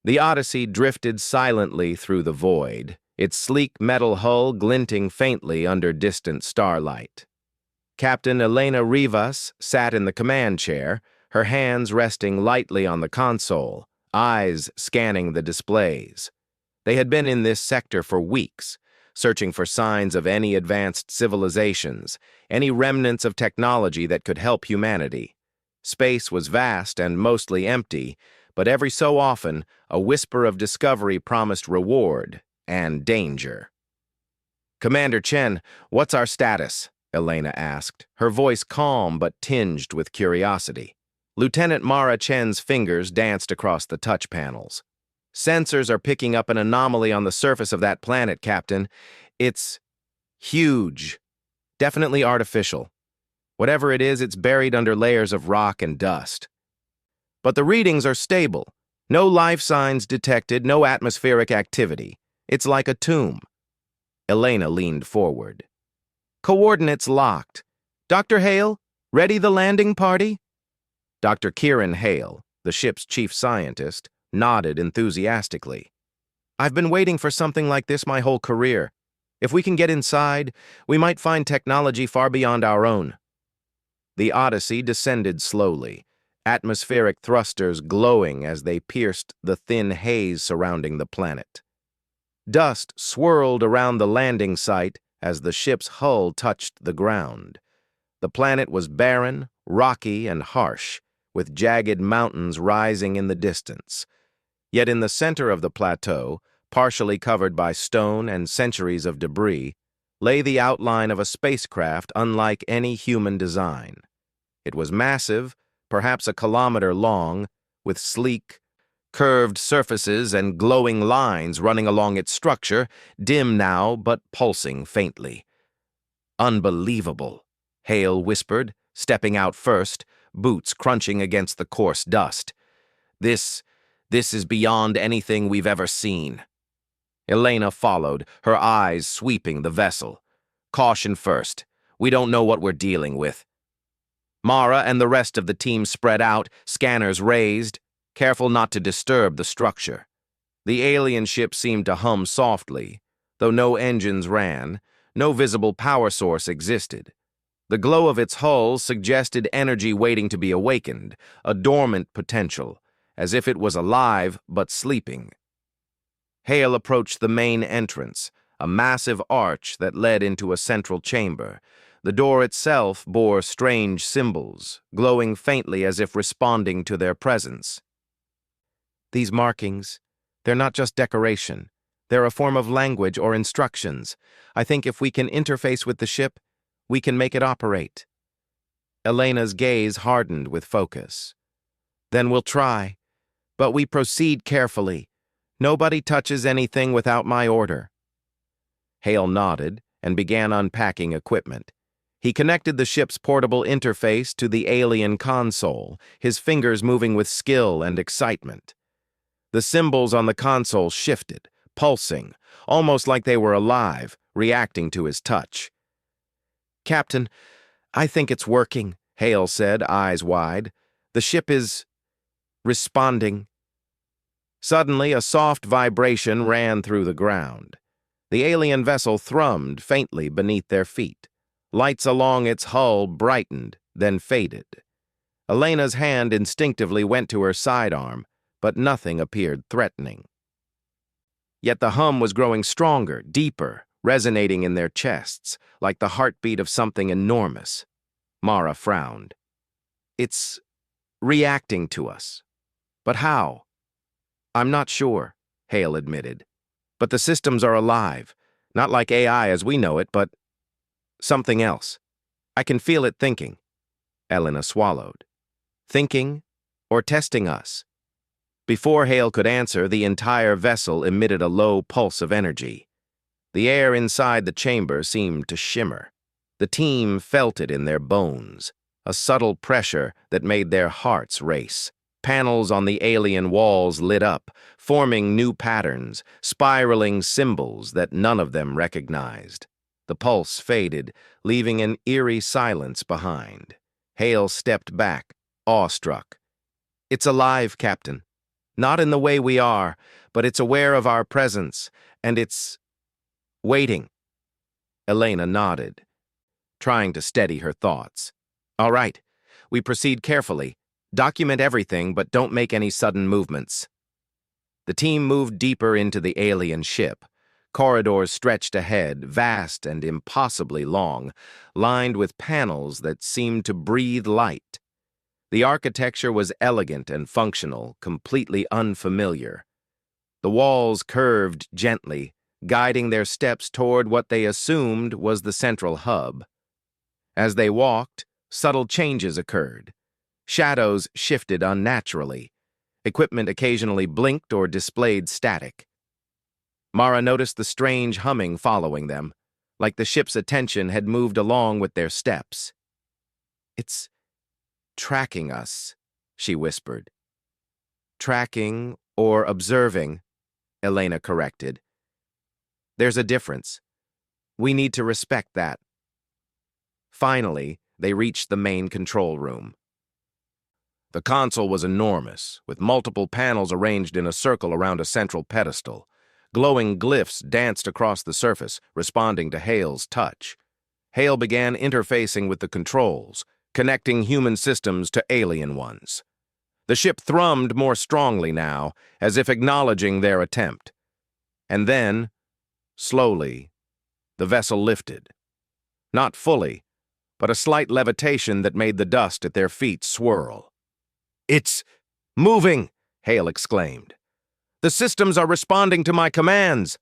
The Odyssey drifted silently through the void, its sleek metal hull glinting faintly under distant starlight. Captain Elena Rivas sat in the command chair, her hands resting lightly on the console, eyes scanning the displays. They had been in this sector for weeks, searching for signs of any advanced civilizations, any remnants of technology that could help humanity. Space was vast and mostly empty, but every so often, a whisper of discovery promised reward and danger. "Commander Chen, what's our status?" Elena asked, her voice calm but tinged with curiosity. Lieutenant Mara Chen's fingers danced across the touch panels. "Sensors are picking up an anomaly on the surface of that planet, Captain. It's huge. Definitely artificial. Whatever it is, it's buried under layers of rock and dust. But the readings are stable. No life signs detected, no atmospheric activity. It's like a tomb." Elena leaned forward. "Coordinates locked. Dr. Hale, ready the landing party?" Dr. Kieran Hale, the ship's chief scientist, nodded enthusiastically. "I've been waiting for something like this my whole career. If we can get inside, we might find technology far beyond our own." The Odyssey descended slowly, atmospheric thrusters glowing as they pierced the thin haze surrounding the planet. Dust swirled around the landing site as the ship's hull touched the ground. The planet was barren, rocky, and harsh, with jagged mountains rising in the distance. Yet in the center of the plateau, partially covered by stone and centuries of debris, lay the outline of a spacecraft unlike any human design. It was massive, perhaps a kilometer long, with sleek, curved surfaces and glowing lines running along its structure, dim now but pulsing faintly. "Unbelievable," Hale whispered, stepping out first, boots crunching against the coarse dust. This is beyond anything we've ever seen." Elena followed, her eyes sweeping the vessel. "Caution first. We don't know what we're dealing with." Mara and the rest of the team spread out, scanners raised, careful not to disturb the structure. The alien ship seemed to hum softly, though no engines ran, no visible power source existed. The glow of its hull suggested energy waiting to be awakened, a dormant potential, as if it was alive but sleeping. Hale approached the main entrance, a massive arch that led into a central chamber. The door itself bore strange symbols, glowing faintly as if responding to their presence. "These markings, they're not just decoration. They're a form of language or instructions. I think if we can interface with the ship, we can make it operate." Elena's gaze hardened with focus. "Then we'll try, but we proceed carefully. Nobody touches anything without my order." Hale nodded and began unpacking equipment. He connected the ship's portable interface to the alien console, his fingers moving with skill and excitement. The symbols on the console shifted, pulsing, almost like they were alive, reacting to his touch. "Captain, I think it's working," Hale said, eyes wide. "The ship is responding." Suddenly, a soft vibration ran through the ground. The alien vessel thrummed faintly beneath their feet. Lights along its hull brightened, then faded. Elena's hand instinctively went to her sidearm, but nothing appeared threatening. Yet the hum was growing stronger, deeper, resonating in their chests, like the heartbeat of something enormous. Mara frowned. "It's reacting to us. But how?" "I'm not sure," Hale admitted. "But the systems are alive, not like AI as we know it, but something else. I can feel it thinking." Elena swallowed. "Thinking or testing us?" Before Hale could answer, the entire vessel emitted a low pulse of energy. The air inside the chamber seemed to shimmer. The team felt it in their bones, a subtle pressure that made their hearts race. Panels on the alien walls lit up, forming new patterns, spiraling symbols that none of them recognized. The pulse faded, leaving an eerie silence behind. Hale stepped back, awestruck. "It's alive, Captain. Not in the way we are, but it's aware of our presence, and it's waiting. Elena nodded, trying to steady her thoughts. All right, we proceed carefully. Document everything, but don't make any sudden movements. The team moved deeper into the alien ship. Corridors stretched ahead, vast and impossibly long, lined with panels that seemed to breathe light. The architecture was elegant and functional, completely unfamiliar. The walls curved gently, guiding their steps toward what they assumed was the central hub. As they walked, subtle changes occurred. Shadows shifted unnaturally. Equipment occasionally blinked or displayed static. Mara noticed the strange humming following them, like the ship's attention had moved along with their steps. "It's tracking us," she whispered. "Tracking or observing," Elena corrected. "There's a difference. We need to respect that." Finally, they reached the main control room. The console was enormous, with multiple panels arranged in a circle around a central pedestal. Glowing glyphs danced across the surface, responding to Hale's touch. Hale began interfacing with the controls, connecting human systems to alien ones. The ship thrummed more strongly now, as if acknowledging their attempt. And then, slowly, the vessel lifted. Not fully, but a slight levitation that made the dust at their feet swirl. "It's moving!" Hale exclaimed. "The systems are responding to my commands."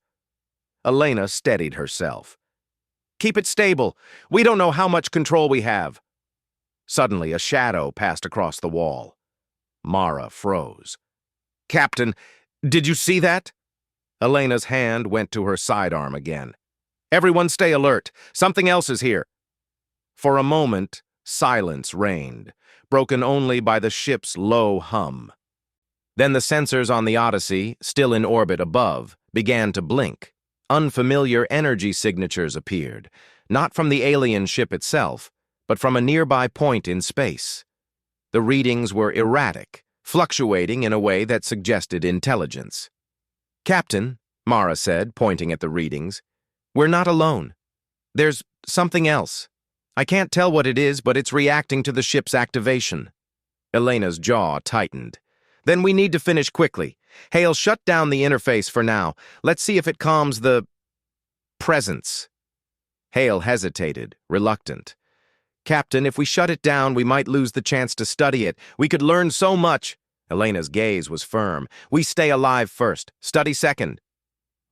Elena steadied herself. "Keep it stable. We don't know how much control we have." Suddenly, a shadow passed across the wall. Mara froze. "Captain, did you see that?" Elena's hand went to her sidearm again. "Everyone stay alert. Something else is here." For a moment, silence reigned, broken only by the ship's low hum. Then the sensors on the Odyssey, still in orbit above, began to blink. Unfamiliar energy signatures appeared, not from the alien ship itself, but from a nearby point in space. The readings were erratic, fluctuating in a way that suggested intelligence. "Captain," Mara said, pointing at the readings, "we're not alone. There's something else. I can't tell what it is, but it's reacting to the ship's activation." Elena's jaw tightened. "Then we need to finish quickly. Hale, shut down the interface for now. Let's see if it calms the presence." Hale hesitated, reluctant. "Captain, if we shut it down, we might lose the chance to study it. We could learn so much." Elena's gaze was firm. "We stay alive first, study second."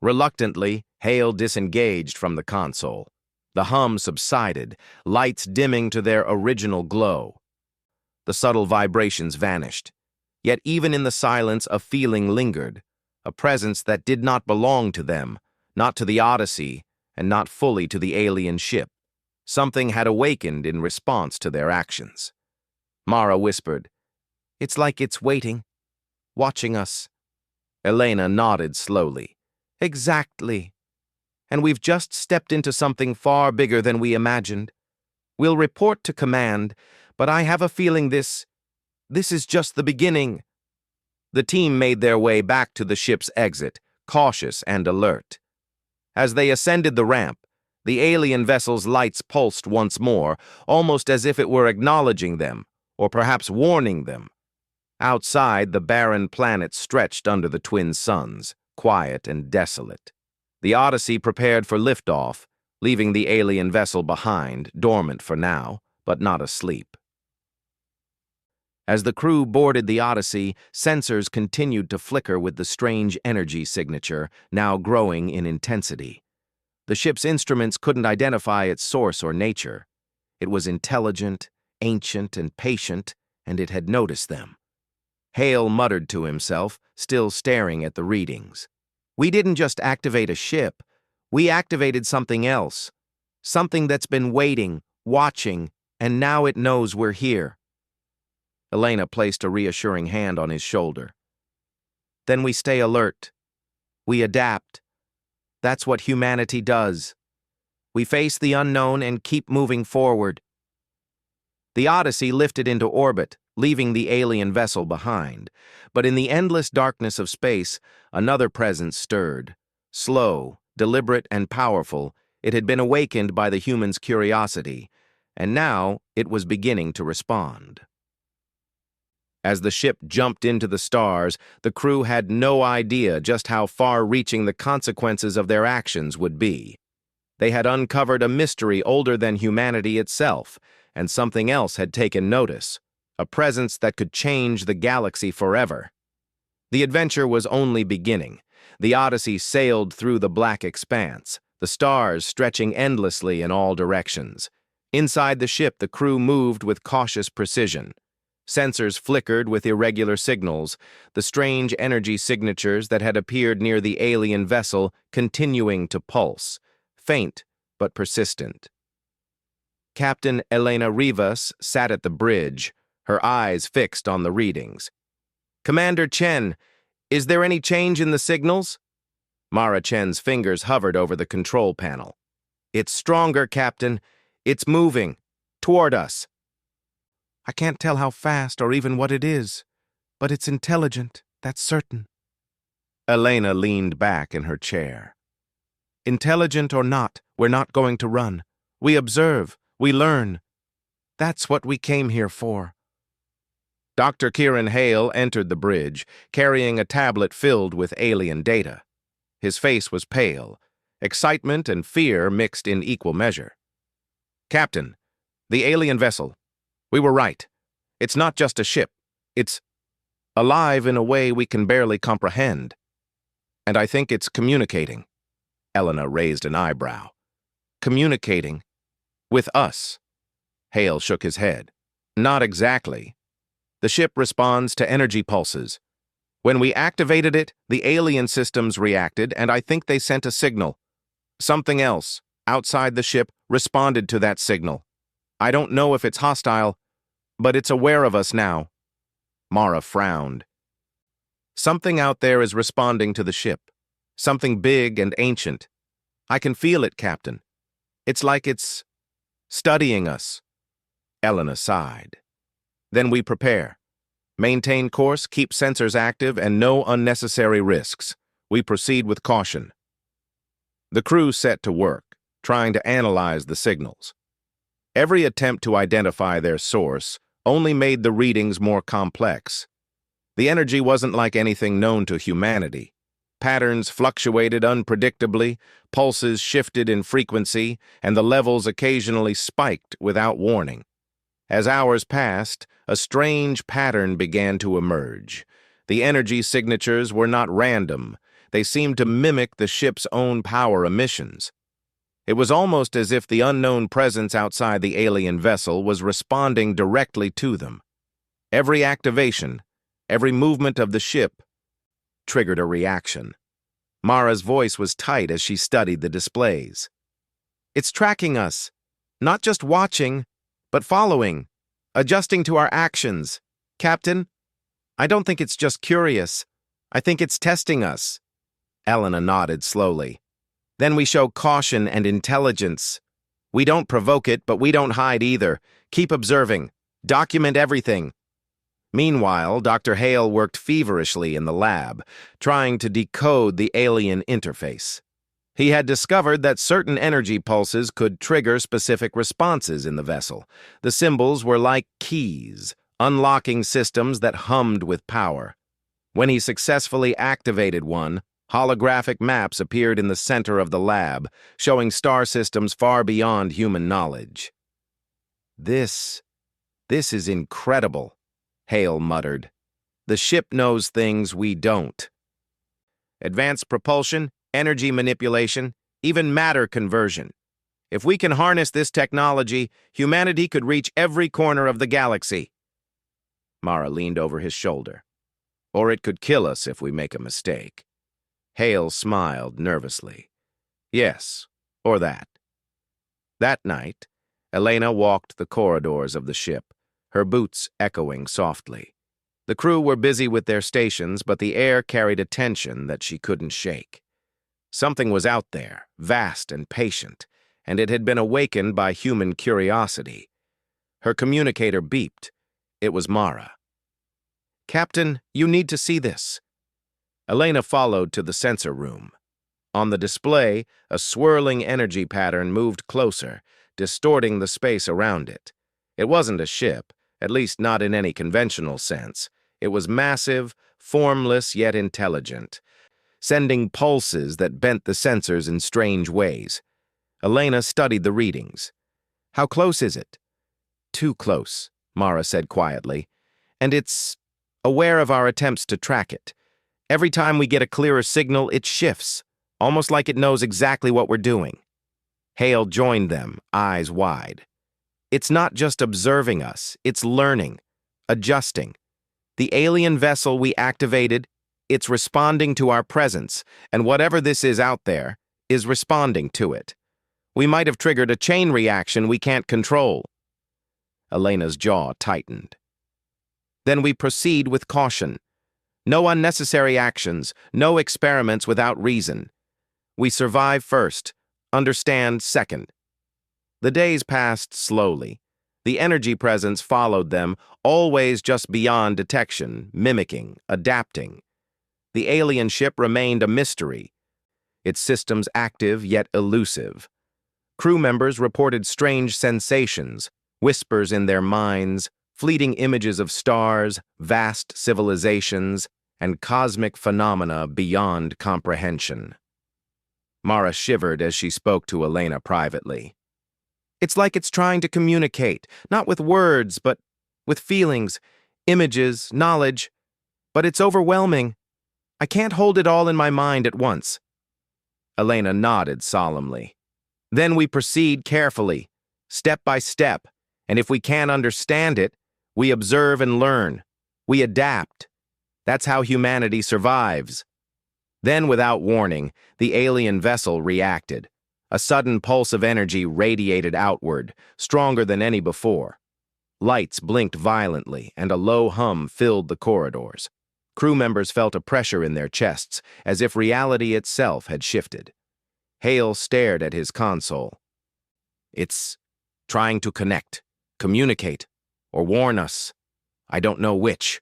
Reluctantly, Hale disengaged from the console. The hum subsided, lights dimming to their original glow. The subtle vibrations vanished. Yet even in the silence, a feeling lingered, a presence that did not belong to them, not to the Odyssey, and not fully to the alien ship. Something had awakened in response to their actions. Mara whispered, "It's like it's waiting, watching us." Elena nodded slowly. "Exactly. And we've just stepped into something far bigger than we imagined. We'll report to command, but I have a feeling this is just the beginning." The team made their way back to the ship's exit, cautious and alert. As they ascended the ramp, the alien vessel's lights pulsed once more, almost as if it were acknowledging them, or perhaps warning them. Outside, the barren planet stretched under the twin suns, quiet and desolate. The Odyssey prepared for liftoff, leaving the alien vessel behind, dormant for now, but not asleep. As the crew boarded the Odyssey, sensors continued to flicker with the strange energy signature, now growing in intensity. The ship's instruments couldn't identify its source or nature. It was intelligent, ancient, and patient, and it had noticed them. Hale muttered to himself, still staring at the readings. "We didn't just activate a ship. We activated something else. Something that's been waiting, watching, and now it knows we're here." Elena placed a reassuring hand on his shoulder. "Then we stay alert. We adapt. That's what humanity does. We face the unknown and keep moving forward." The Odyssey lifted into orbit, leaving the alien vessel behind. But in the endless darkness of space, another presence stirred. Slow, deliberate, and powerful, it had been awakened by the human's curiosity, and now it was beginning to respond. As the ship jumped into the stars, the crew had no idea just how far-reaching the consequences of their actions would be. They had uncovered a mystery older than humanity itself, and something else had taken notice, a presence that could change the galaxy forever. The adventure was only beginning. The Odyssey sailed through the black expanse, the stars stretching endlessly in all directions. Inside the ship, the crew moved with cautious precision. Sensors flickered with irregular signals, the strange energy signatures that had appeared near the alien vessel continuing to pulse, faint but persistent. Captain Elena Rivas sat at the bridge, her eyes fixed on the readings. "Commander Chen, is there any change in the signals?" Mara Chen's fingers hovered over the control panel. "It's stronger, Captain. It's moving. Toward us." "I can't tell how fast or even what it is, but it's intelligent, that's certain." Elena leaned back in her chair. "Intelligent or not, we're not going to run. We observe, we learn. That's what we came here for." Dr. Kieran Hale entered the bridge, carrying a tablet filled with alien data. His face was pale, excitement and fear mixed in equal measure. "Captain, the alien vessel. We were right. It's not just a ship. It's alive in a way we can barely comprehend. And I think it's communicating." Elena raised an eyebrow. "Communicating? With us?" Hale shook his head. "Not exactly. The ship responds to energy pulses. When we activated it, the alien systems reacted, and I think they sent a signal. Something else, outside the ship, responded to that signal. I don't know if it's hostile, but it's aware of us now." Mara frowned. "Something out there is responding to the ship. Something big and ancient. I can feel it, Captain. It's like it's studying us." Elena sighed. "Then we prepare. Maintain course, keep sensors active, and no unnecessary risks. We proceed with caution." The crew set to work, trying to analyze the signals. Every attempt to identify their source only made the readings more complex. The energy wasn't like anything known to humanity. Patterns fluctuated unpredictably, pulses shifted in frequency, and the levels occasionally spiked without warning. As hours passed, a strange pattern began to emerge. The energy signatures were not random. They seemed to mimic the ship's own power emissions. It was almost as if the unknown presence outside the alien vessel was responding directly to them. Every activation, every movement of the ship, triggered a reaction. Mara's voice was tight as she studied the displays. "It's tracking us, not just watching, but following, adjusting to our actions. Captain, I don't think it's just curious. I think it's testing us." Elena nodded slowly. "Then we show caution and intelligence. We don't provoke it, but we don't hide either. Keep observing. Document everything." Meanwhile, Dr. Hale worked feverishly in the lab, trying to decode the alien interface. He had discovered that certain energy pulses could trigger specific responses in the vessel. The symbols were like keys, unlocking systems that hummed with power. When he successfully activated one, holographic maps appeared in the center of the lab, showing star systems far beyond human knowledge. This is incredible," Hale muttered. "The ship knows things we don't. Advanced propulsion, energy manipulation, even matter conversion. If we can harness this technology, humanity could reach every corner of the galaxy." Mara leaned over his shoulder. "Or it could kill us if we make a mistake." Hale smiled nervously. "Yes, or that." That night, Elena walked the corridors of the ship, her boots echoing softly. The crew were busy with their stations, but the air carried a tension that she couldn't shake. Something was out there, vast and patient, and it had been awakened by human curiosity. Her communicator beeped. It was Mara. "Captain, you need to see this." Elena followed to the sensor room. On the display, a swirling energy pattern moved closer, distorting the space around it. It wasn't a ship, at least not in any conventional sense. It was massive, formless yet intelligent, sending pulses that bent the sensors in strange ways. Elena studied the readings. "How close is it?" "Too close," Mara said quietly. "And it's aware of our attempts to track it. Every time we get a clearer signal, it shifts, almost like it knows exactly what we're doing." Hale joined them, eyes wide. "It's not just observing us, it's learning, adjusting. The alien vessel we activated, it's responding to our presence, and whatever this is out there is responding to it. We might have triggered a chain reaction we can't control." Elena's jaw tightened. "Then we proceed with caution. No unnecessary actions, no experiments without reason. We survive first, understand second." The days passed slowly. The energy presence followed them, always just beyond detection, mimicking, adapting. The alien ship remained a mystery, its systems active yet elusive. Crew members reported strange sensations, whispers in their minds, fleeting images of stars, vast civilizations, and cosmic phenomena beyond comprehension. Mara shivered as she spoke to Elena privately. "It's like it's trying to communicate, not with words, but with feelings, images, knowledge. But it's overwhelming. I can't hold it all in my mind at once." Elena nodded solemnly. "Then we proceed carefully, step by step, and if we can't understand it, we observe and learn. We adapt. That's how humanity survives." Then, without warning, the alien vessel reacted. A sudden pulse of energy radiated outward, stronger than any before. Lights blinked violently, and a low hum filled the corridors. Crew members felt a pressure in their chests, as if reality itself had shifted. Hale stared at his console. "It's trying to connect, communicate, or warn us. I don't know which."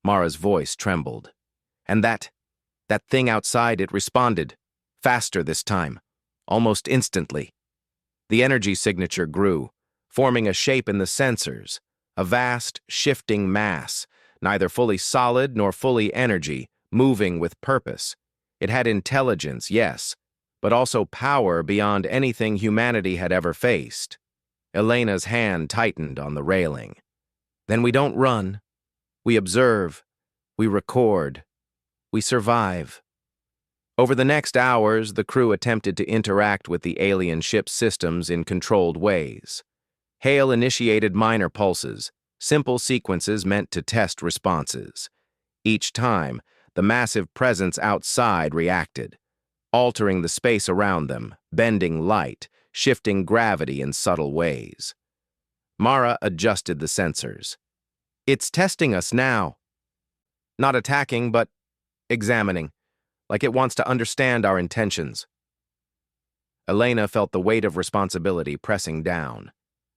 Mara's voice trembled. "And that thing outside, it responded. Faster this time. Almost instantly." The energy signature grew, forming a shape in the sensors, a vast, shifting mass, neither fully solid nor fully energy, moving with purpose. It had intelligence, yes, but also power beyond anything humanity had ever faced. Elena's hand tightened on the railing. "Then we don't run. We observe. We record. We survive." Over the next hours, the crew attempted to interact with the alien ship's systems in controlled ways. Hale initiated minor pulses, simple sequences meant to test responses. Each time, the massive presence outside reacted, altering the space around them, bending light, shifting gravity in subtle ways. Mara adjusted the sensors. "It's testing us now. Not attacking, but examining, like it wants to understand our intentions." Elena felt the weight of responsibility pressing down.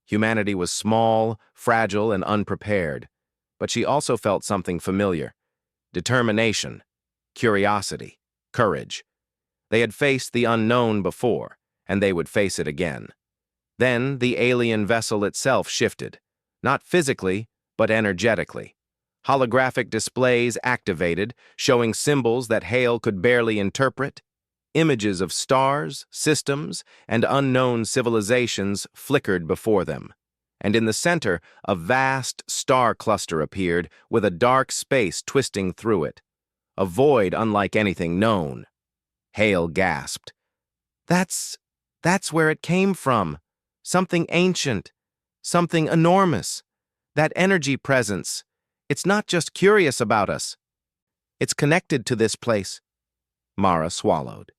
Humanity was small, fragile, and unprepared, but she also felt something familiar: determination, curiosity, courage. They had faced the unknown before, and they would face it again. Then the alien vessel itself shifted, not physically, but energetically. Holographic displays activated, showing symbols that Hale could barely interpret. Images of stars, systems, and unknown civilizations flickered before them. And in the center, a vast star cluster appeared, with a dark space twisting through it. A void unlike anything known. Hale gasped. That's where it came from. Something ancient. Something enormous. That energy presence. It's not just curious about us. It's connected to this place." Mara swallowed.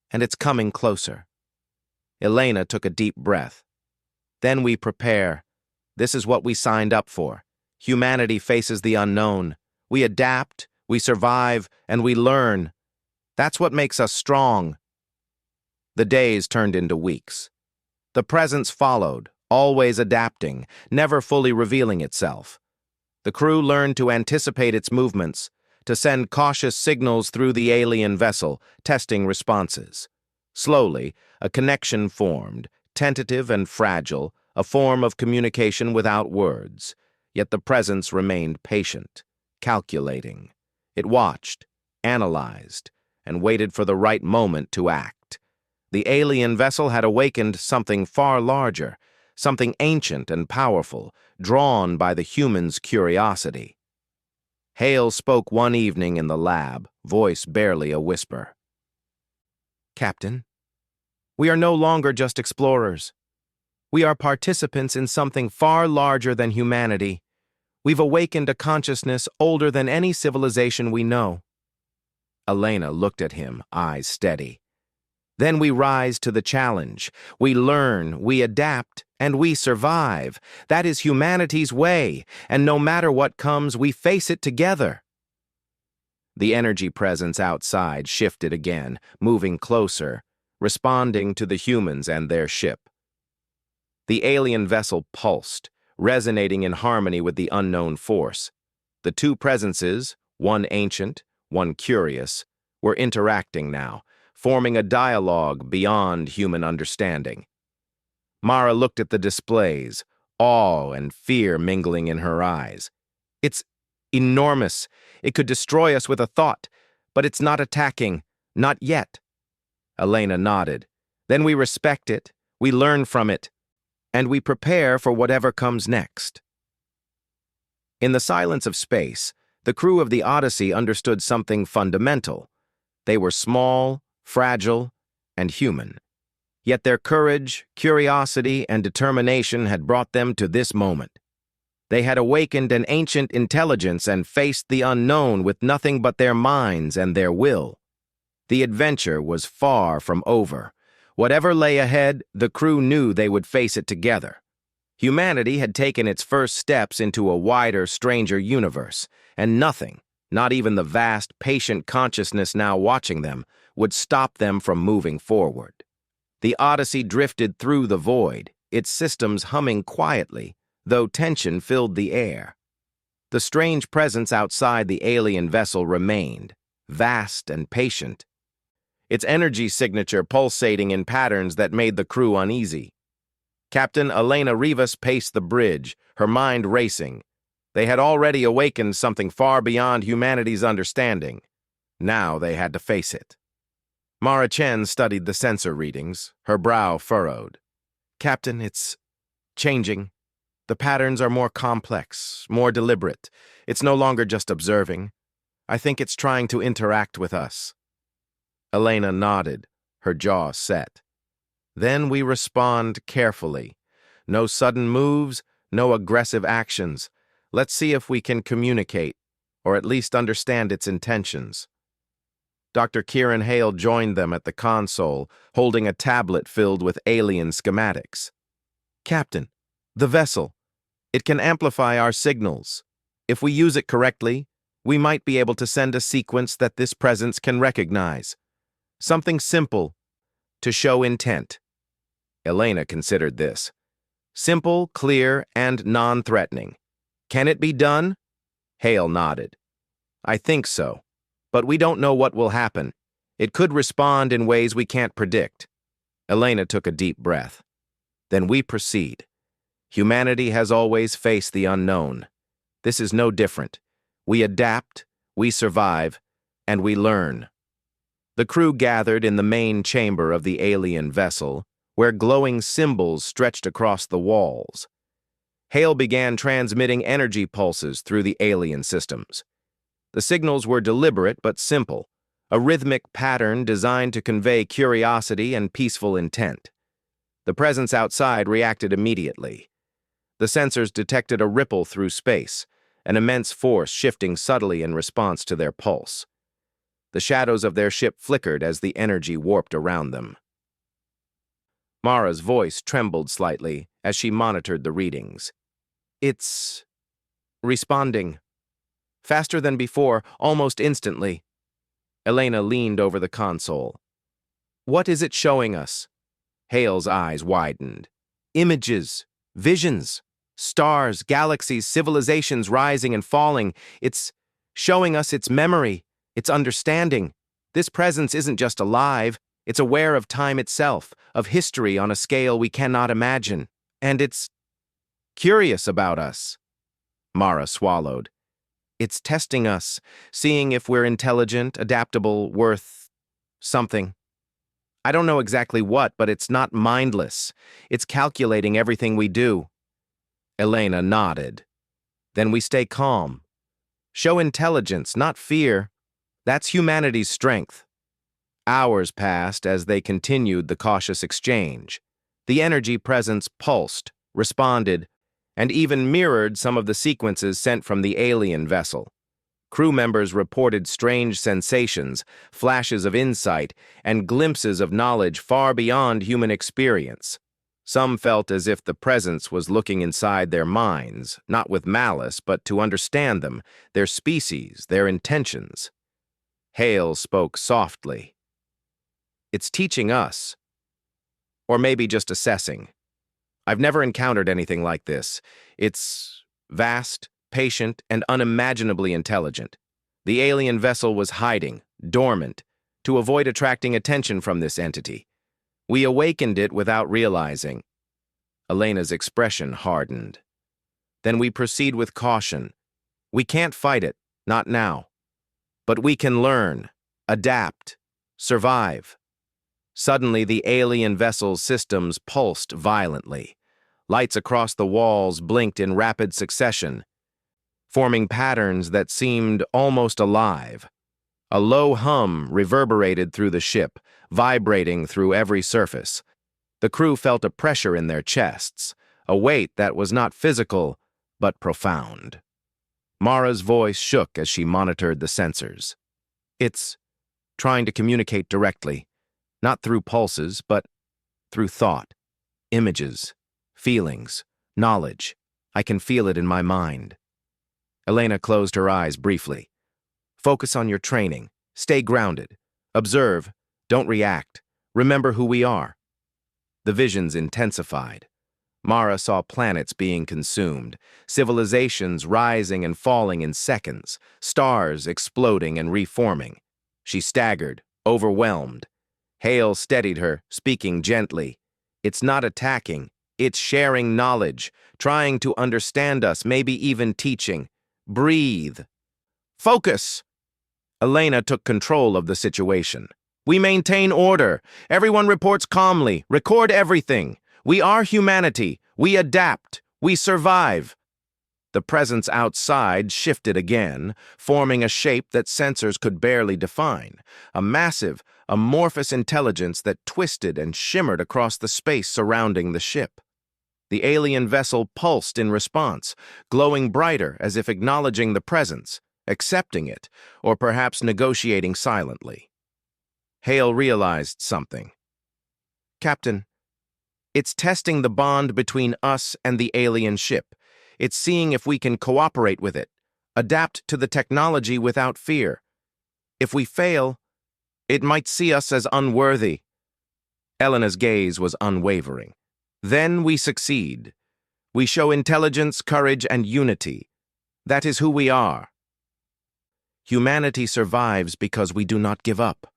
"And it's coming closer." Elena took a deep breath. "Then we prepare. This is what we signed up for. Humanity faces the unknown. We adapt, we survive, and we learn. That's what makes us strong." The days turned into weeks. The presence followed, always adapting, never fully revealing itself. The crew learned to anticipate its movements, to send cautious signals through the alien vessel, testing responses. Slowly, a connection formed, tentative and fragile, a form of communication without words. Yet the presence remained patient, calculating. It watched, analyzed, and waited for the right moment to act. The alien vessel had awakened something far larger, something ancient and powerful, drawn by the human's curiosity. Hale spoke one evening in the lab, voice barely a whisper. "Captain, we are no longer just explorers. We are participants in something far larger than humanity. We've awakened a consciousness older than any civilization we know." Elena looked at him, eyes steady. "Then we rise to the challenge. We learn, we adapt, and we survive. That is humanity's way, and no matter what comes, we face it together." The energy presence outside shifted again, moving closer, responding to the humans and their ship. The alien vessel pulsed, resonating in harmony with the unknown force. The two presences, one ancient, one curious, were interacting now, forming a dialogue beyond human understanding. Mara looked at the displays, awe and fear mingling in her eyes. "It's enormous. It could destroy us with a thought, but it's not attacking, not yet." Elena nodded. "Then we respect it, we learn from it, and we prepare for whatever comes next." In the silence of space, the crew of the Odyssey understood something fundamental. They were small, fragile, and human. Yet their courage, curiosity, and determination had brought them to this moment. They had awakened an ancient intelligence and faced the unknown with nothing but their minds and their will. The adventure was far from over. Whatever lay ahead, the crew knew they would face it together. Humanity had taken its first steps into a wider, stranger universe, and nothing, not even the vast, patient consciousness now watching them, would stop them from moving forward. The Odyssey drifted through the void, its systems humming quietly, though tension filled the air. The strange presence outside the alien vessel remained, vast and patient, its energy signature pulsating in patterns that made the crew uneasy. Captain Elena Rivas paced the bridge, her mind racing. They had already awakened something far beyond humanity's understanding. Now they had to face it. Mara Chen studied the sensor readings, her brow furrowed. "Captain, it's changing. The patterns are more complex, more deliberate. It's no longer just observing. I think it's trying to interact with us." Elena nodded, her jaw set. "Then we respond carefully. No sudden moves, no aggressive actions. Let's see if we can communicate, or at least understand its intentions." Dr. Kieran Hale joined them at the console, holding a tablet filled with alien schematics. "Captain, the vessel. It can amplify our signals. If we use it correctly, we might be able to send a sequence that this presence can recognize. Something simple, to show intent." Elena considered this. "Simple, clear, and non-threatening. Can it be done?" Hale nodded. "I think so. But we don't know what will happen. It could respond in ways we can't predict." Elena took a deep breath. "Then we proceed. Humanity has always faced the unknown. This is no different. We adapt, we survive, and we learn." The crew gathered in the main chamber of the alien vessel, where glowing symbols stretched across the walls. Hale began transmitting energy pulses through the alien systems. The signals were deliberate but simple, a rhythmic pattern designed to convey curiosity and peaceful intent. The presence outside reacted immediately. The sensors detected a ripple through space, an immense force shifting subtly in response to their pulse. The shadows of their ship flickered as the energy warped around them. Mara's voice trembled slightly as she monitored the readings. "It's responding. Faster than before, almost instantly." Elena leaned over the console. "What is it showing us?" Hale's eyes widened. "Images, visions, Stars, galaxies, civilizations rising and falling. It's showing us its memory, its understanding. This presence isn't just alive, it's aware of time itself, of history on a scale we cannot imagine. And it's curious about us. Mara swallowed. It's testing us, seeing if we're intelligent, adaptable, worth something. I don't know exactly what, but it's not mindless. It's calculating everything we do. Elena nodded. Then we stay calm. Show intelligence, not fear. That's humanity's strength. Hours passed as they continued the cautious exchange. The energy presence pulsed, responded, and even mirrored some of the sequences sent from the alien vessel. Crew members reported strange sensations, flashes of insight, and glimpses of knowledge far beyond human experience. Some felt as if the presence was looking inside their minds, not with malice, but to understand them, their species, their intentions. Hale spoke softly. It's teaching us. Or maybe just assessing. I've never encountered anything like this. It's vast, patient, and unimaginably intelligent. The alien vessel was hiding, dormant, to avoid attracting attention from this entity. We awakened it without realizing. Elena's expression hardened. Then we proceed with caution. We can't fight it, not now. But we can learn, adapt, survive. Suddenly, the alien vessel's systems pulsed violently. Lights across the walls blinked in rapid succession, forming patterns that seemed almost alive. A low hum reverberated through the ship, vibrating through every surface. The crew felt a pressure in their chests, a weight that was not physical, but profound. Mara's voice shook as she monitored the sensors. It's trying to communicate directly, not through pulses, but through thought, images, feelings, knowledge. I can feel it in my mind. Elena closed her eyes briefly. Focus on your training. Stay grounded. Observe. Don't react. Remember who we are. The visions intensified. Mara saw planets being consumed, civilizations rising and falling in seconds, stars exploding and reforming. She staggered, overwhelmed. Hale steadied her, speaking gently. It's not attacking. It's sharing knowledge, trying to understand us, maybe even teaching. Breathe. Focus! Elena took control of the situation. We maintain order. Everyone reports calmly. Record everything. We are humanity. We adapt. We survive. The presence outside shifted again, forming a shape that sensors could barely define. A massive, amorphous intelligence that twisted and shimmered across the space surrounding the ship. The alien vessel pulsed in response, glowing brighter as if acknowledging the presence, accepting it, or perhaps negotiating silently. Hale realized something. Captain, it's testing the bond between us and the alien ship. It's seeing if we can cooperate with it, adapt to the technology without fear. If we fail, it might see us as unworthy. Elena's gaze was unwavering. Then we succeed. We show intelligence, courage, and unity. That is who we are. Humanity survives because we do not give up.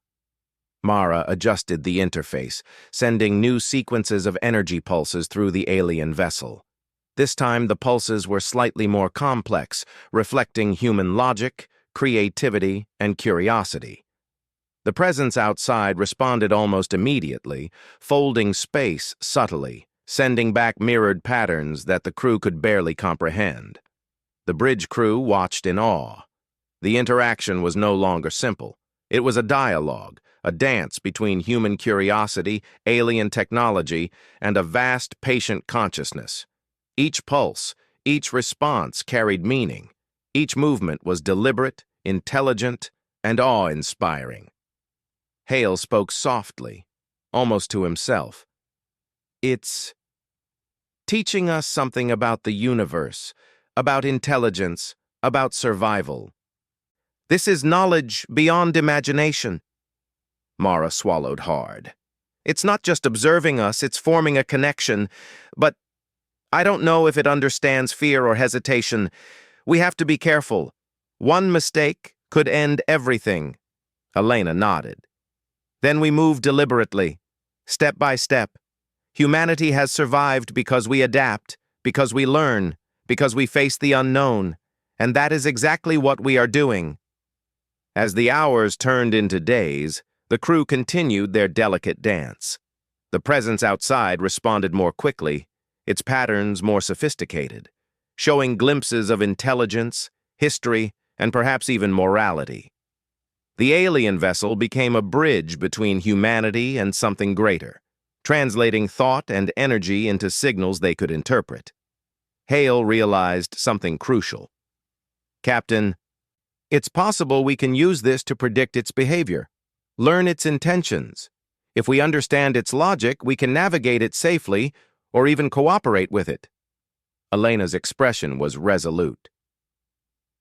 Mara adjusted the interface, sending new sequences of energy pulses through the alien vessel. This time, the pulses were slightly more complex, reflecting human logic, creativity, and curiosity. The presence outside responded almost immediately, folding space subtly, sending back mirrored patterns that the crew could barely comprehend. The bridge crew watched in awe. The interaction was no longer simple. It was a dialogue, a dance between human curiosity, alien technology, and a vast, patient consciousness. Each pulse, each response carried meaning. Each movement was deliberate, intelligent, and awe-inspiring. Hale spoke softly, almost to himself. It's teaching us something about the universe, about intelligence, about survival. This is knowledge beyond imagination. Mara swallowed hard. It's not just observing us, it's forming a connection, but I don't know if it understands fear or hesitation. We have to be careful. One mistake could end everything." Elena nodded. "Then we move deliberately, step by step. Humanity has survived because we adapt, because we learn, because we face the unknown, and that is exactly what we are doing." As the hours turned into days, the crew continued their delicate dance. The presence outside responded more quickly, its patterns more sophisticated, showing glimpses of intelligence, history, and perhaps even morality. The alien vessel became a bridge between humanity and something greater, translating thought and energy into signals they could interpret. Hale realized something crucial. "Captain, it's possible we can use this to predict its behavior, learn its intentions. If we understand its logic, we can navigate it safely or even cooperate with it." Elena's expression was resolute.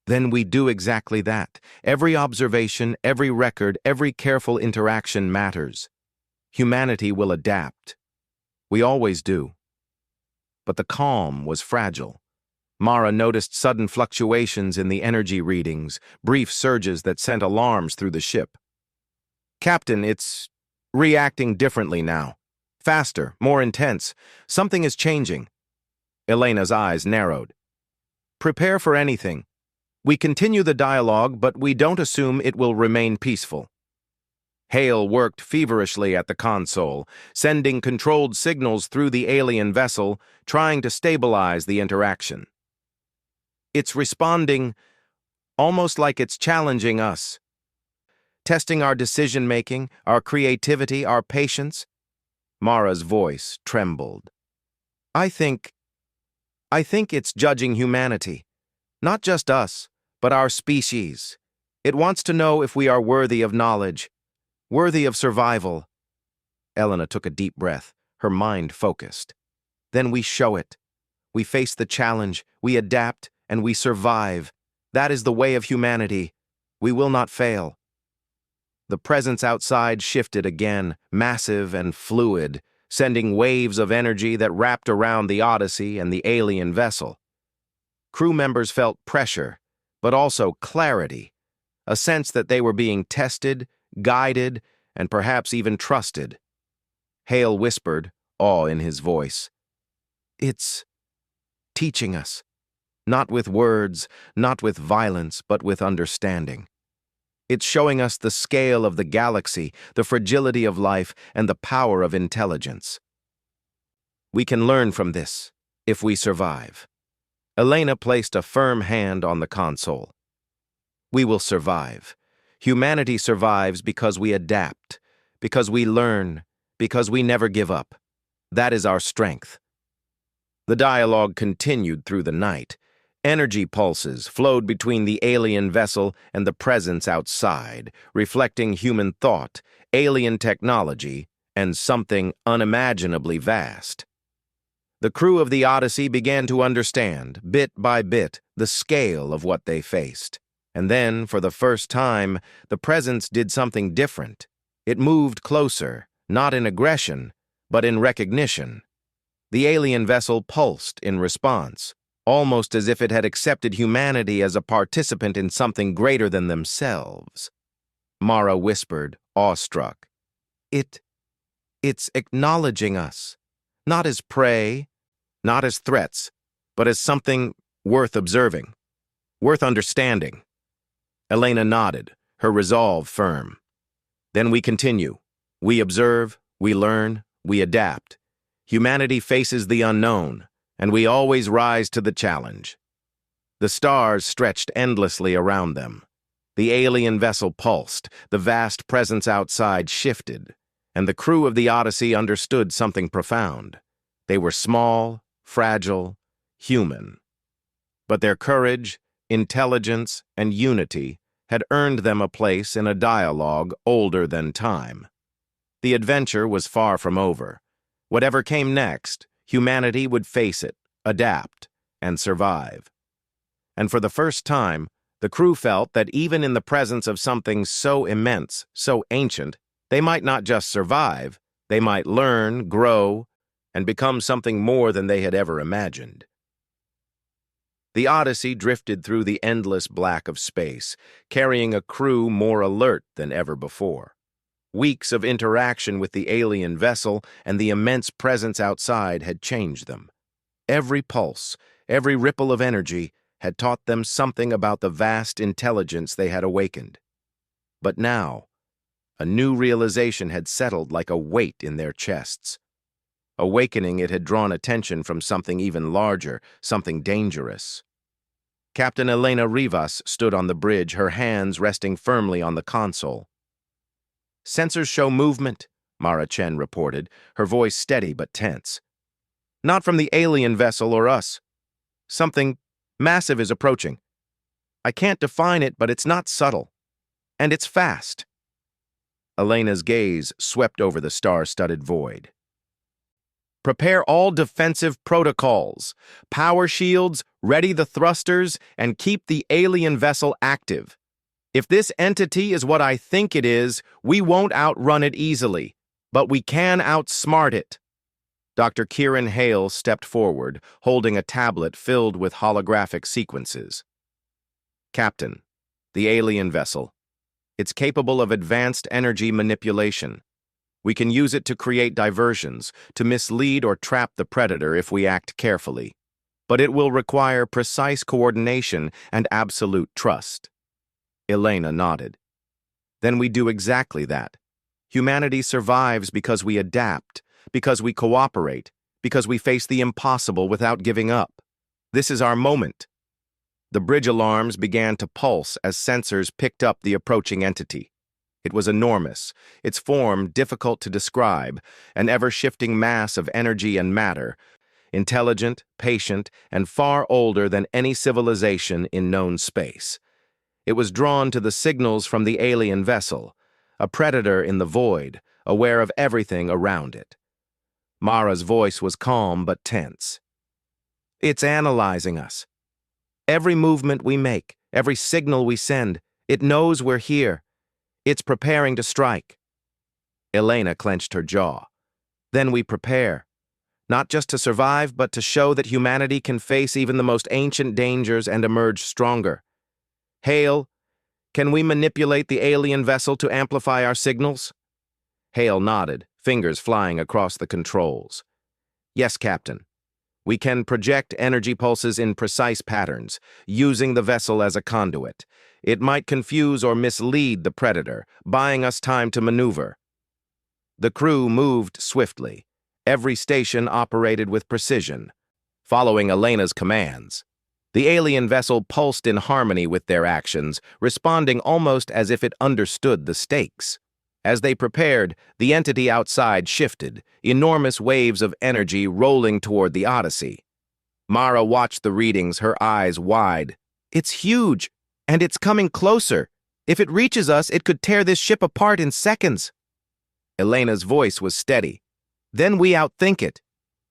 "Then we do exactly that. Every observation, every record, every careful interaction matters. Humanity will adapt. We always do." But the calm was fragile. Mara noticed sudden fluctuations in the energy readings, brief surges that sent alarms through the ship. "Captain, it's reacting differently now. Faster, more intense. Something is changing." Elena's eyes narrowed. "Prepare for anything. We continue the dialogue, but we don't assume it will remain peaceful." Hale worked feverishly at the console, sending controlled signals through the alien vessel, trying to stabilize the interaction. "It's responding almost like it's challenging us, testing our decision-making, our creativity, our patience." Mara's voice trembled. I think it's judging humanity. Not just us, but our species. It wants to know if we are worthy of knowledge, worthy of survival." Elena took a deep breath, her mind focused. "Then we show it. We face the challenge, we adapt, and we survive. That is the way of humanity. We will not fail." The presence outside shifted again, massive and fluid, sending waves of energy that wrapped around the Odyssey and the alien vessel. Crew members felt pressure, but also clarity, a sense that they were being tested, guided, and perhaps even trusted. Hale whispered, awe in his voice. "It's teaching us, not with words, not with violence, but with understanding. It's showing us the scale of the galaxy, the fragility of life, and the power of intelligence. We can learn from this, if we survive." Elena placed a firm hand on the console. "We will survive. Humanity survives because we adapt, because we learn, because we never give up. That is our strength." The dialogue continued through the night. Energy pulses flowed between the alien vessel and the presence outside, reflecting human thought, alien technology, and something unimaginably vast. The crew of the Odyssey began to understand, bit by bit, the scale of what they faced. And then, for the first time, the presence did something different. It moved closer, not in aggression, but in recognition. The alien vessel pulsed in response, almost as if it had accepted humanity as a participant in something greater than themselves. Mara whispered, awestruck. It's acknowledging us, not as prey, not as threats, but as something worth observing, worth understanding." Elena nodded, her resolve firm. "Then we continue. We observe, we learn, we adapt. Humanity faces the unknown, and we always rise to the challenge." The stars stretched endlessly around them. The alien vessel pulsed, the vast presence outside shifted, and the crew of the Odyssey understood something profound. They were small, fragile, human. But their courage, intelligence, and unity had earned them a place in a dialogue older than time. The adventure was far from over. Whatever came next, humanity would face it, adapt, and survive. And for the first time, the crew felt that even in the presence of something so immense, so ancient, they might not just survive, they might learn, grow, and become something more than they had ever imagined. The Odyssey drifted through the endless black of space, carrying a crew more alert than ever before. Weeks of interaction with the alien vessel and the immense presence outside had changed them. Every pulse, every ripple of energy had taught them something about the vast intelligence they had awakened. But now, a new realization had settled like a weight in their chests. Awakening, it had drawn attention from something even larger, something dangerous. Captain Elena Rivas stood on the bridge, her hands resting firmly on the console. "Sensors show movement," Mara Chen reported, her voice steady but tense. "Not from the alien vessel or us. Something massive is approaching. I can't define it, but it's not subtle. And it's fast." Elena's gaze swept over the star-studded void. "Prepare all defensive protocols. Power shields, ready the thrusters, and keep the alien vessel active. If this entity is what I think it is, we won't outrun it easily, but we can outsmart it." Dr. Kieran Hale stepped forward, holding a tablet filled with holographic sequences. "Captain, the alien vessel. It's capable of advanced energy manipulation. We can use it to create diversions, to mislead or trap the predator if we act carefully. But it will require precise coordination and absolute trust." Elena nodded. "Then we do exactly that. Humanity survives because we adapt, because we cooperate, because we face the impossible without giving up. This is our moment." The bridge alarms began to pulse as sensors picked up the approaching entity. It was enormous, its form difficult to describe, an ever-shifting mass of energy and matter, intelligent, patient, and far older than any civilization in known space. It was drawn to the signals from the alien vessel, a predator in the void, aware of everything around it. Mara's voice was calm but tense. "It's analyzing us. Every movement we make, every signal we send, it knows we're here. It's preparing to strike." Elena clenched her jaw. "Then we prepare, not just to survive, but to show that humanity can face even the most ancient dangers and emerge stronger. Hale, can we manipulate the alien vessel to amplify our signals?" Hale nodded, fingers flying across the controls. "Yes, Captain. We can project energy pulses in precise patterns, using the vessel as a conduit. It might confuse or mislead the predator, buying us time to maneuver." The crew moved swiftly. Every station operated with precision, following Elena's commands. The alien vessel pulsed in harmony with their actions, responding almost as if it understood the stakes. As they prepared, the entity outside shifted, enormous waves of energy rolling toward the Odyssey. Mara watched the readings, her eyes wide. "It's huge, and it's coming closer. If it reaches us, it could tear this ship apart in seconds." Elena's voice was steady. "Then we outthink it.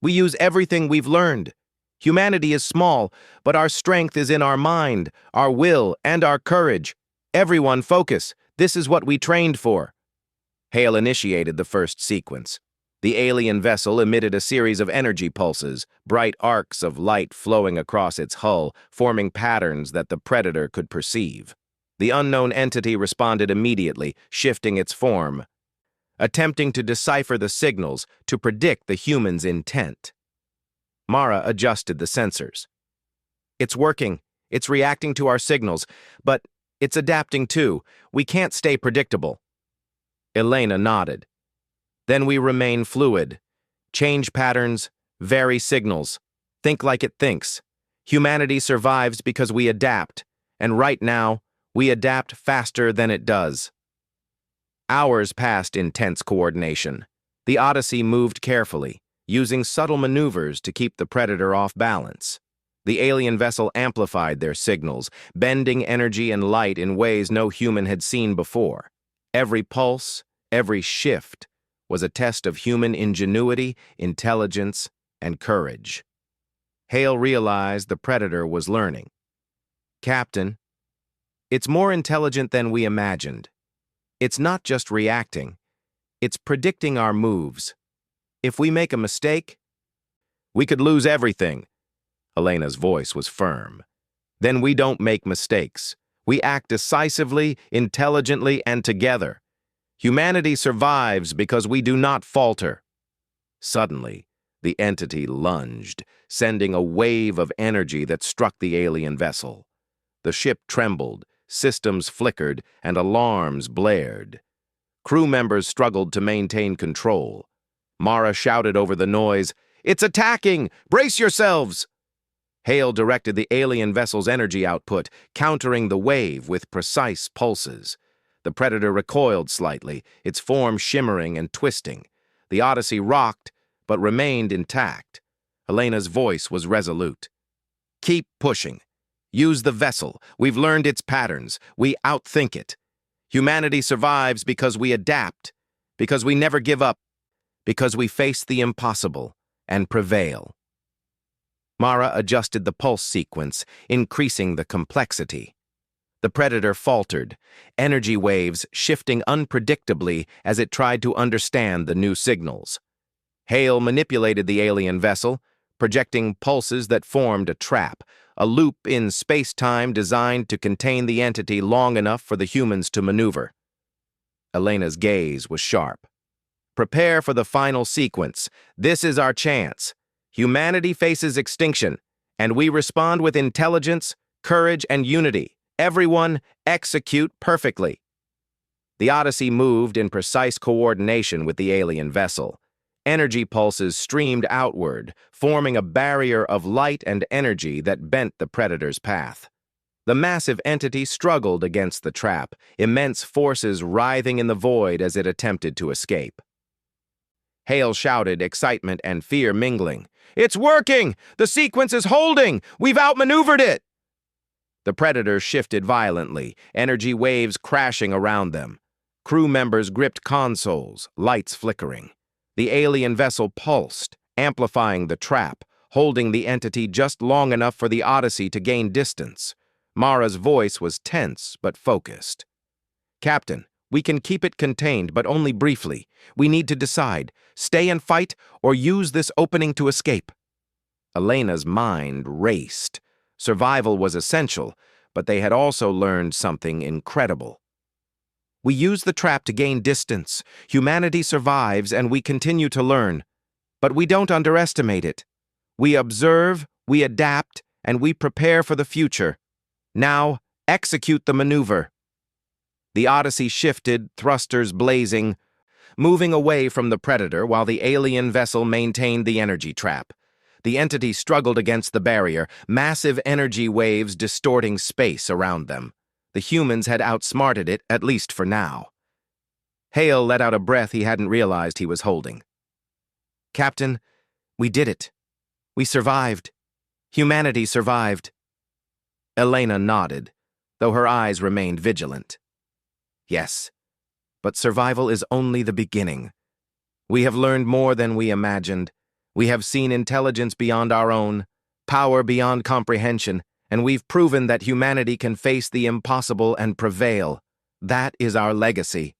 We use everything we've learned. Humanity is small, but our strength is in our mind, our will, and our courage. Everyone focus. This is what we trained for." Hale initiated the first sequence. The alien vessel emitted a series of energy pulses, bright arcs of light flowing across its hull, forming patterns that the predator could perceive. The unknown entity responded immediately, shifting its form, attempting to decipher the signals to predict the human's intent. Mara adjusted the sensors. "It's working. It's reacting to our signals, but it's adapting too. We can't stay predictable." Elena nodded. "Then we remain fluid. Change patterns, vary signals. Think like it thinks. Humanity survives because we adapt, and right now, we adapt faster than it does." Hours passed in tense coordination. The Odyssey moved carefully, using subtle maneuvers to keep the predator off balance. The alien vessel amplified their signals, bending energy and light in ways no human had seen before. Every pulse, every shift, was a test of human ingenuity, intelligence, and courage. Hale realized the predator was learning. "Captain, it's more intelligent than we imagined. It's not just reacting, it's predicting our moves. If we make a mistake, We could lose everything. Elena's voice was firm. Then we don't make mistakes. We act decisively, intelligently, and together. Humanity survives because we do not falter. Suddenly, the entity lunged, sending a wave of energy that struck the alien vessel. The ship trembled, systems flickered, and alarms blared. Crew members struggled to maintain control. Mara shouted over the noise, "It's attacking! Brace yourselves!" Hale directed the alien vessel's energy output, countering the wave with precise pulses. The Predator recoiled slightly, its form shimmering and twisting. The Odyssey rocked, but remained intact. Elena's voice was resolute. "Keep pushing. Use the vessel. We've learned its patterns. We outthink it. Humanity survives because we adapt, because we never give up, because we face the impossible and prevail." Mara adjusted the pulse sequence, increasing the complexity. The Predator faltered, energy waves shifting unpredictably as it tried to understand the new signals. Hale manipulated the alien vessel, projecting pulses that formed a trap, a loop in space-time designed to contain the entity long enough for the humans to maneuver. Elena's gaze was sharp. "Prepare for the final sequence. This is our chance. Humanity faces extinction, and we respond with intelligence, courage, and unity. Everyone, execute perfectly." The Odyssey moved in precise coordination with the alien vessel. Energy pulses streamed outward, forming a barrier of light and energy that bent the Predator's path. The massive entity struggled against the trap, immense forces writhing in the void as it attempted to escape. Hale shouted, excitement and fear mingling. "It's working! The sequence is holding! We've outmaneuvered it!" The Predator shifted violently, energy waves crashing around them. Crew members gripped consoles, lights flickering. The alien vessel pulsed, amplifying the trap, holding the entity just long enough for the Odyssey to gain distance. Mara's voice was tense but focused. "Captain, we can keep it contained, but only briefly. We need to decide, stay and fight or use this opening to escape." Elena's mind raced. Survival was essential, but they had also learned something incredible. "We use the trap to gain distance. Humanity survives and we continue to learn. But we don't underestimate it. We observe, we adapt, and we prepare for the future. Now, execute the maneuver." The Odyssey shifted, thrusters blazing, moving away from the Predator while the alien vessel maintained the energy trap. The entity struggled against the barrier, massive energy waves distorting space around them. The humans had outsmarted it, at least for now. Hale let out a breath he hadn't realized he was holding. "Captain, we did it. We survived. Humanity survived." Elena nodded, though her eyes remained vigilant. "Yes, but survival is only the beginning. We have learned more than we imagined. We have seen intelligence beyond our own, power beyond comprehension, and we've proven that humanity can face the impossible and prevail. That is our legacy."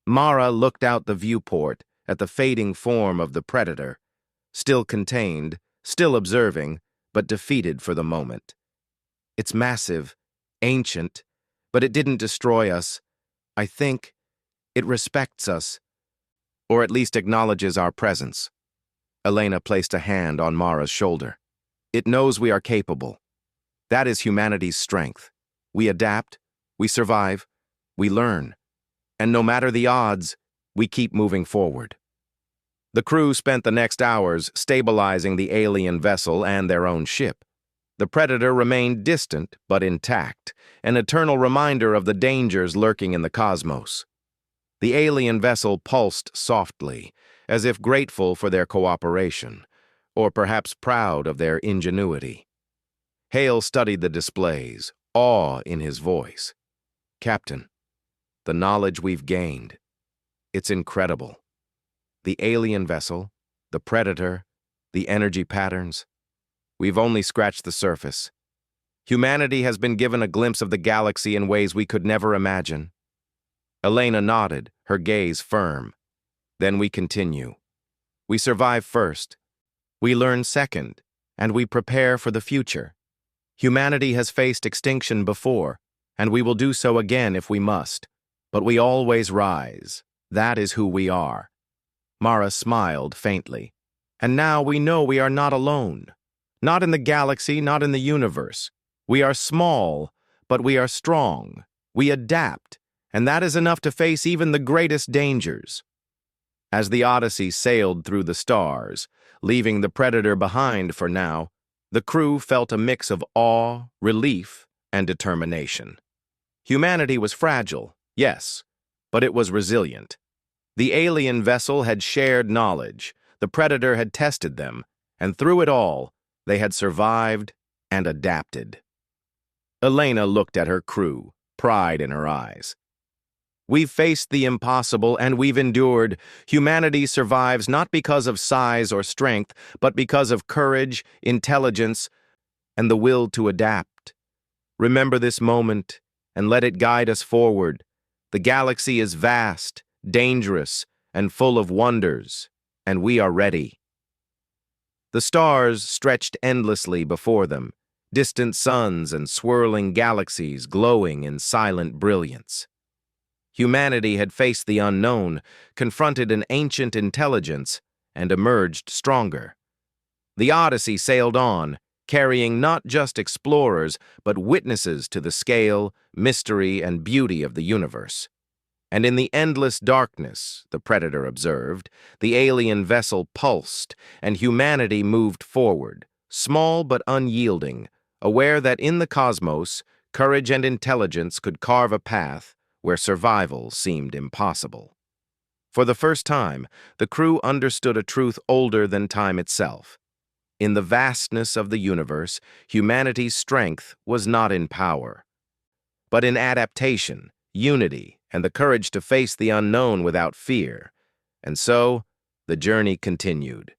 Mara looked out the viewport at the fading form of the Predator, still contained, still observing, but defeated for the moment. "It's massive, ancient, but it didn't destroy us. I think it respects us, or at least acknowledges our presence." Elena placed a hand on Mara's shoulder. "It knows we are capable. That is humanity's strength. We adapt, we survive, we learn. And no matter the odds, we keep moving forward." The crew spent the next hours stabilizing the alien vessel and their own ship. The Predator remained distant but intact, an eternal reminder of the dangers lurking in the cosmos. The alien vessel pulsed softly, as if grateful for their cooperation, or perhaps proud of their ingenuity. Hale studied the displays, awe in his voice. "Captain, the knowledge we've gained, it's incredible. The alien vessel, the Predator, the energy patterns. We've only scratched the surface. Humanity has been given a glimpse of the galaxy in ways we could never imagine." Elena nodded, her gaze firm. "Then we continue. We survive first, We learn second, and we prepare for the future. Humanity has faced extinction before, and we will do so again if we must. But we always rise. That is who we are. Mara smiled faintly. And now we know we are not alone. Not in the galaxy, not in the universe. We are small, but we are strong. We adapt, and that is enough to face even the greatest dangers. As the Odyssey sailed through the stars, leaving the Predator behind for now, the crew felt a mix of awe, relief, and determination. Humanity was fragile, yes, but it was resilient. The alien vessel had shared knowledge, the Predator had tested them, and through it all, they had survived and adapted. Elena looked at her crew, pride in her eyes. We've faced the impossible and we've endured. Humanity survives not because of size or strength, but because of courage, intelligence, and the will to adapt. Remember this moment and let it guide us forward. The galaxy is vast, dangerous, and full of wonders, and we are ready. The stars stretched endlessly before them, distant suns and swirling galaxies glowing in silent brilliance. Humanity had faced the unknown, confronted an ancient intelligence, and emerged stronger. The Odyssey sailed on, carrying not just explorers, but witnesses to the scale, mystery, and beauty of the universe. And in the endless darkness, the Predator observed, the alien vessel pulsed, and humanity moved forward, small but unyielding, aware that in the cosmos, courage and intelligence could carve a path where survival seemed impossible. For the first time, the crew understood a truth older than time itself. In the vastness of the universe, humanity's strength was not in power, but in adaptation, unity, and the courage to face the unknown without fear. And so, the journey continued.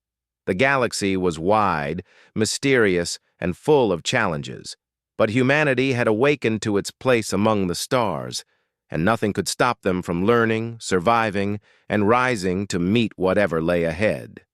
The galaxy was wide, mysterious, and full of challenges, but humanity had awakened to its place among the stars, and nothing could stop them from learning, surviving, and rising to meet whatever lay ahead.